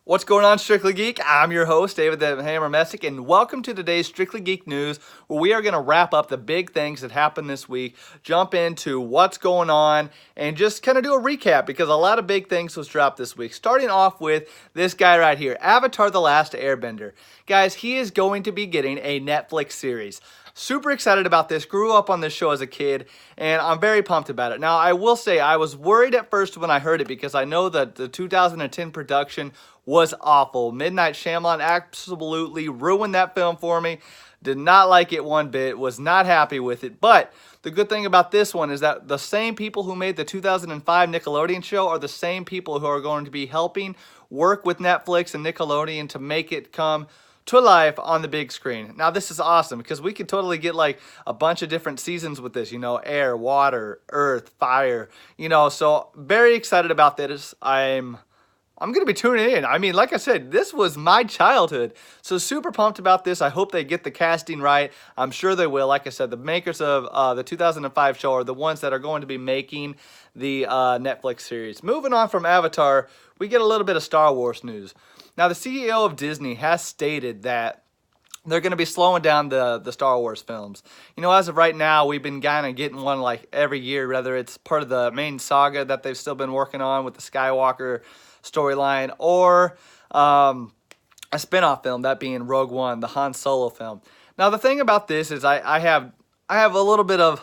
What's going on, Strictly Geek? I'm your host, David the Hammer Messick, and welcome to today's Strictly Geek News, where we are going to wrap up the big things that happened this week, jump into what's going on, and just kind of do a recap, because a lot of big things was dropped this week. Starting off with this guy right here, Avatar The Last Airbender. Guys, he is going to be getting a Netflix series. Super excited about this. Grew up on this show as a kid, and I'm very pumped about it. Now, I will say I was worried at first when I heard it because I know that the 2010 production was awful. Midnight Shyamalan absolutely ruined that film for me. Did not like it one bit. Was not happy with it. But the good thing about this one is that the same people who made the 2005 Nickelodeon show are the same people who are going to be helping work with Netflix and Nickelodeon to make it come to life on the big screen. Now, this is awesome because we could totally get like a bunch of different seasons with this, air, water, earth, fire, so very excited about this. I'm going to be tuning in. I mean, like I said, this was my childhood. So super pumped about this. I hope they get the casting right. I'm sure they will. Like I said, the makers of the 2005 show are the ones that are going to be making the Netflix series. Moving on from Avatar, we get a little bit of Star Wars news. Now, the CEO of Disney has stated that they're going to be slowing down the Star Wars films. As of right now, we've been kind of getting one like every year, whether it's part of the main saga that they've still been working on with the Skywalker storyline or a spin-off film, that being Rogue One, the Han Solo film. Now, the thing about this is I have a little bit of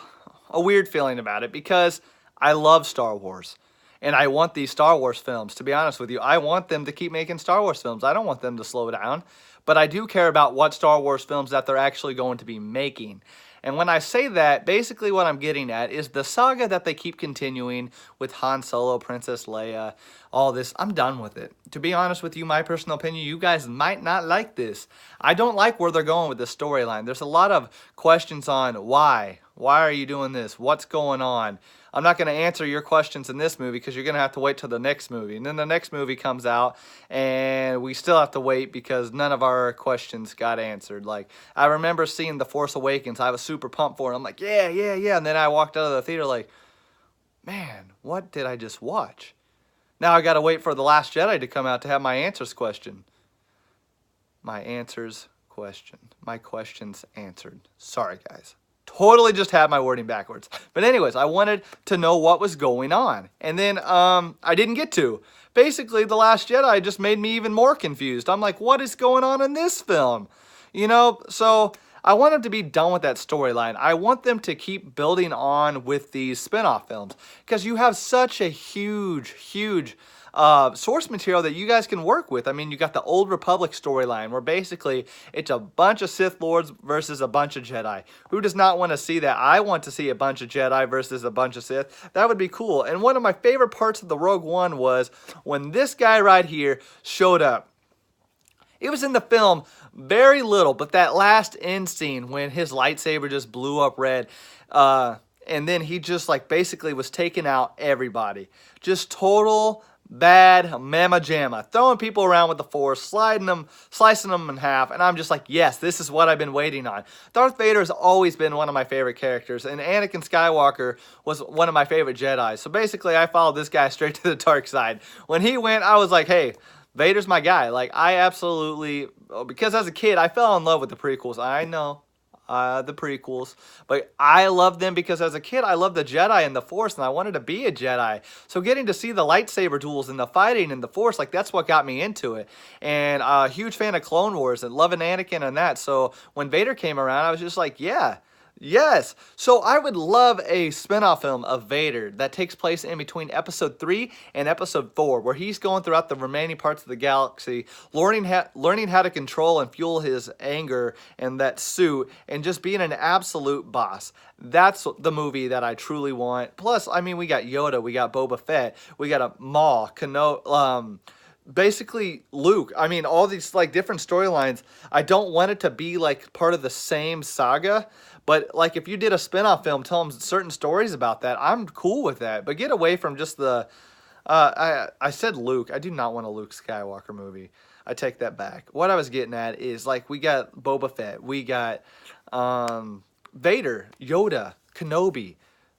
a weird feeling about it because I love Star Wars. And I want these Star Wars films, to be honest with you. I want them to keep making Star Wars films. I don't want them to slow down. But I do care about what Star Wars films that they're actually going to be making. And when I say that, basically what I'm getting at is the saga that they keep continuing with Han Solo, Princess Leia, all this. I'm done with it. To be honest with you, my personal opinion, you guys might not like this. I don't like where they're going with this storyline. There's a lot of questions on why. Why are you doing this? What's going on? I'm not going to answer your questions in this movie because you're going to have to wait till the next movie. And then the next movie comes out and we still have to wait because none of our questions got answered. Like, I remember seeing The Force Awakens. I was super pumped for it. I'm like, yeah. And then I walked out of the theater like, man, what did I just watch? Now I got to wait for The Last Jedi to come out to have my answers questioned. My answers questioned. My questions answered. Sorry, guys. Totally just had my wording backwards. But anyways, I wanted to know what was going on. And then I didn't get to. Basically, The Last Jedi just made me even more confused. I'm like, what is going on in this film? So I want them to be done with that storyline. I want them to keep building on with these spin-off films. Because you have such a huge source material that you guys can work with. I mean, you got the Old Republic storyline where basically it's a bunch of Sith Lords versus a bunch of Jedi. Who does not want to see that? I want to see a bunch of Jedi versus a bunch of Sith. That would be cool. And one of my favorite parts of the Rogue One was when this guy right here showed up. It was in the film very little, but that last end scene when his lightsaber just blew up red, and then he just like basically was taking out everybody. Just total bad mamma jamma, throwing people around with the Force, slicing them in half, and I'm just like, yes, this is what I've been waiting on. Darth Vader has always been one of my favorite characters, and Anakin Skywalker was one of my favorite Jedi. So basically, I followed this guy straight to the dark side. When he went, I was like, hey, Vader's my guy. Like, I absolutely, because as a kid, I fell in love with the prequels. I know. The prequels, but I loved them because as a kid I loved the Jedi and the Force and I wanted to be a Jedi, so getting to see the lightsaber duels and the fighting and the Force, like, that's what got me into it. And a huge fan of Clone Wars and loving Anakin and that, so when Vader came around I was just like, yeah, yes. So I would love a spin-off film of Vader that takes place in between episode 3 and episode 4, where he's going throughout the remaining parts of the galaxy, learning how to control and fuel his anger and that suit, and just being an absolute boss. That's the movie that I truly want. Plus, I mean, we got Yoda, we got Boba Fett, we got a Maul, basically Luke. I mean, all these like different storylines. I don't want it to be like part of the same saga, but like if you did a spin-off film telling certain stories about that, I'm cool with that. But get away from just the I said Luke. I do not want a Luke Skywalker movie. I take that back. What I was getting at is, like, we got Boba Fett, we got Vader, Yoda, Kenobi,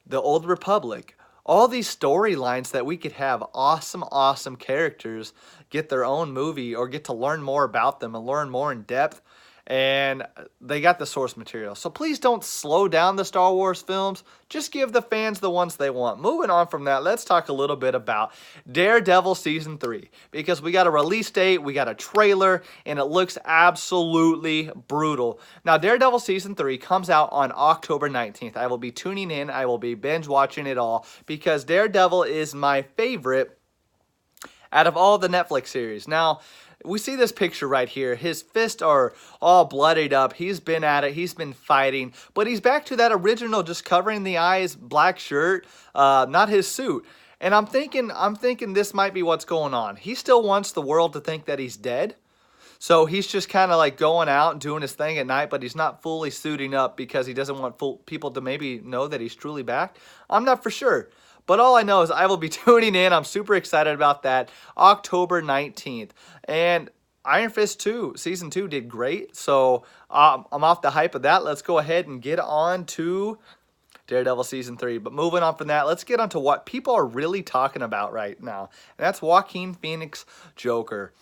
the Old Republic. All these storylines that we could have awesome, awesome characters get their own movie or get to learn more about them and learn more in depth. And they got the source material. So please don't slow down the Star Wars films. Just give the fans the ones they want. Moving on from that, let's talk a little bit about Daredevil Season 3. Because we got a release date, we got a trailer, and it looks absolutely brutal. Now, Daredevil Season 3 comes out on October 19th. I will be tuning in. I will be binge watching it all. Because Daredevil is my favorite out of all the Netflix series. Now, we see this picture right here. His fists are all bloodied up. He's been at it. He's been fighting. But he's back to that original just covering the eyes black shirt, not his suit. And I'm thinking this might be what's going on. He still wants the world to think that he's dead. So he's just kind of like going out and doing his thing at night, but he's not fully suiting up because he doesn't want people to maybe know that he's truly back. I'm not for sure. But all I know is I will be tuning in. I'm super excited about that. October 19th. And Iron Fist 2, Season 2 did great. So I'm off the hype of that. Let's go ahead and get on to Daredevil Season 3. But moving on from that, let's get on to what people are really talking about right now. And that's Joaquin Phoenix Joker.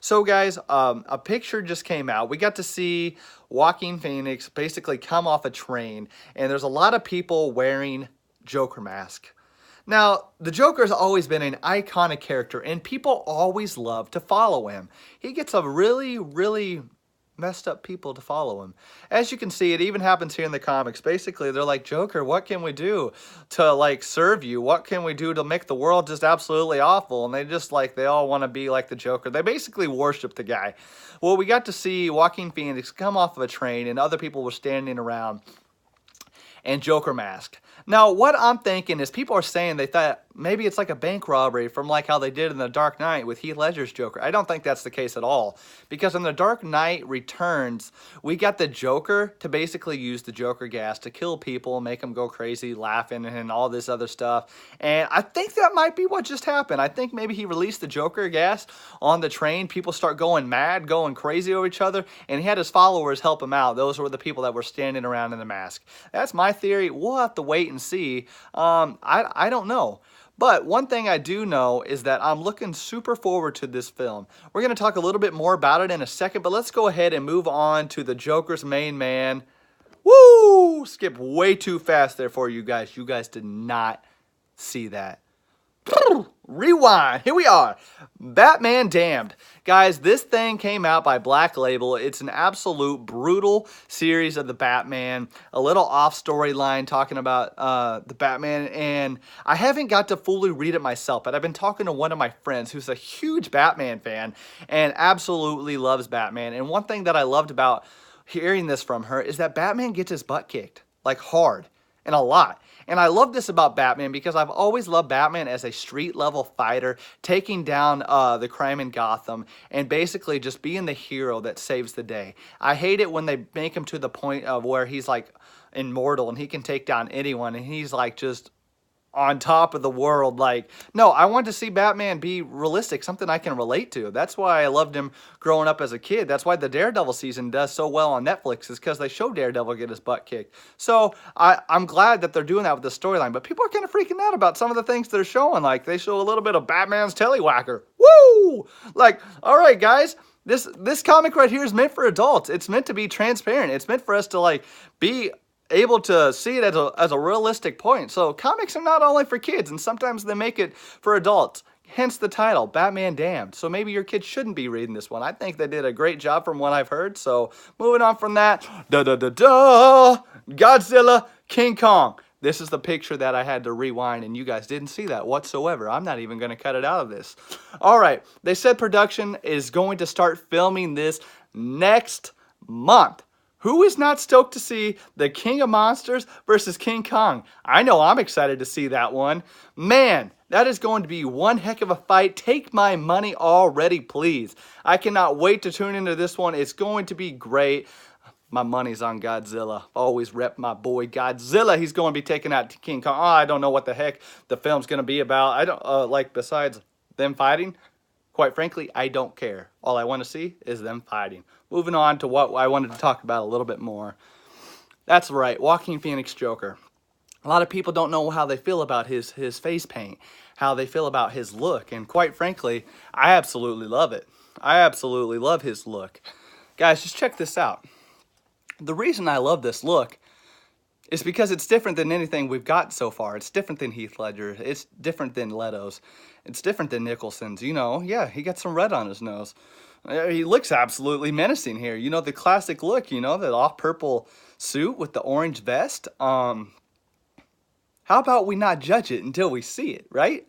So guys, a picture just came out. We got to see Joaquin Phoenix basically come off a train. And there's a lot of people wearing Joker mask. Now, the Joker's always been an iconic character, and people always love to follow him. He gets a really, really messed up people to follow him. As you can see, it even happens here in the comics. Basically, they're like, Joker, what can we do to, like, serve you? What can we do to make the world just absolutely awful? And they all want to be like the Joker. They basically worship the guy. Well, we got to see Joaquin Phoenix come off of a train, and other people were standing around, and Joker mask. Now, what I'm thinking is people are saying they thought maybe it's like a bank robbery from like how they did in The Dark Knight with Heath Ledger's Joker. I don't think that's the case at all. Because in The Dark Knight Returns, we got the Joker to basically use the Joker gas to kill people, make them go crazy, laughing, and all this other stuff. And I think that might be what just happened. I think maybe he released the Joker gas on the train. People start going mad, going crazy over each other, and he had his followers help him out. Those were the people that were standing around in the mask. That's my theory. We'll have to wait and see. I don't know. But one thing I do know is that I'm looking super forward to this film. We're going to talk a little bit more about it in a second, but let's go ahead and move on to the Joker's main man. Woo! Skip way too fast there for you guys. You guys did not see that. Rewind. Here we are. Batman Damned. Guys, this thing came out by Black Label. It's an absolute brutal series of the Batman. A little off storyline talking about the Batman. And I haven't got to fully read it myself, but I've been talking to one of my friends who's a huge Batman fan and absolutely loves Batman. And one thing that I loved about hearing this from her is that Batman gets his butt kicked. Like hard. And a lot. And I love this about Batman because I've always loved Batman as a street-level fighter, taking down the crime in Gotham and basically just being the hero that saves the day. I hate it when they make him to the point of where he's like immortal and he can take down anyone and he's like just on top of the world. Like, no, I want to see Batman be realistic, something I can relate to. That's why I loved him growing up as a kid. That's why the Daredevil season does so well on Netflix, is because they show Daredevil get his butt kicked. So I'm glad that they're doing that with the storyline, but people are kind of freaking out about some of the things they're showing. Like, they show a little bit of Batman's tellywhacker. Woo! Like, all right, guys, this comic right here is meant for adults. It's meant to be transparent. It's meant for us to, like, be able to see it as a realistic point. So comics are not only for kids, and sometimes they make it for adults. Hence the title, Batman Damned. So maybe your kids shouldn't be reading this one. I think they did a great job from what I've heard. So moving on from that, Godzilla, King Kong. This is the picture that I had to rewind, and you guys didn't see that whatsoever. I'm not even going to cut it out of this. All right, they said production is going to start filming this next month. Who is not stoked to see the King of Monsters versus King Kong? I know I'm excited to see that one. Man, that is going to be one heck of a fight. Take my money already, please. I cannot wait to tune into this one. It's going to be great. My money's on Godzilla. Always rep my boy Godzilla. He's going to be taking out King Kong. Oh, I don't know what the heck the film's going to be about. I don't like besides them fighting. Quite frankly, I don't care. All I want to see is them fighting. Moving on to what I wanted to talk about a little bit more. That's right, Joaquin Phoenix Joker. A lot of people don't know how they feel about his face paint, how they feel about his look, and quite frankly, I absolutely love it. I absolutely love his look. Guys, just check this out. The reason I love this look is because it's different than anything we've got so far. It's different than Heath Ledger. It's different than Leto's. It's different than Nicholson's. You know, yeah, he got some red on his nose. He looks absolutely menacing here. You know, the classic look, you know, that off-purple suit with the orange vest. How about we not judge it until we see it, right?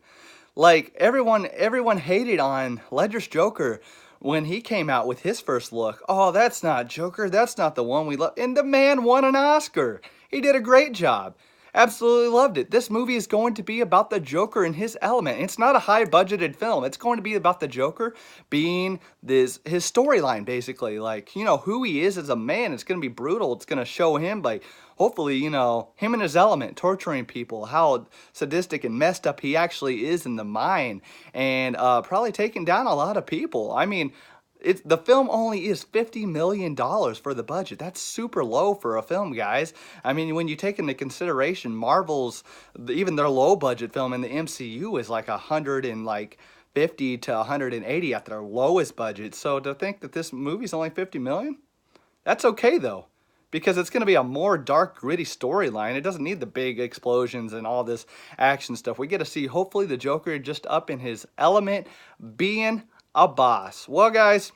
Like everyone hated on Ledger's Joker when he came out with his first look. Oh, that's not Joker. That's not the one we love. And the man won an Oscar. He did a great job. Absolutely loved it. This movie is going to be about the Joker in his element. It's not a high-budgeted film. It's going to be about the Joker being his storyline, basically. Like, you know, who he is as a man. It's going to be brutal. It's going to show him, like, hopefully, you know, him in his element, torturing people, how sadistic and messed up he actually is in the mind, and probably taking down a lot of people. I mean, the film only is $50 million for the budget. That's super low for a film, guys. I mean, when you take into consideration Marvel's, even their low budget film in the MCU is like 150 to 180 at their lowest budget. So to think that this movie's only 50 million, that's okay though, because it's going to be a more dark, gritty storyline. It doesn't need the big explosions and all this action stuff. We get to see, hopefully, the Joker just up in his element, being a boss. Well, guys,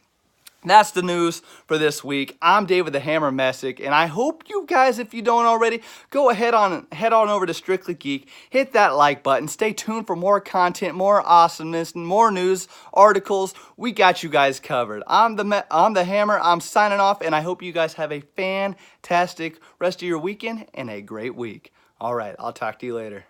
that's the news for this week. I'm David the Hammer Messick, and I hope you guys, if you don't already, go head on over to Strictly Geek, hit that like button, stay tuned for more content, more awesomeness, and more news articles. We got you guys covered. I'm the Hammer. I'm signing off, and I hope you guys have a fantastic rest of your weekend and a great week. All right, I'll talk to you later.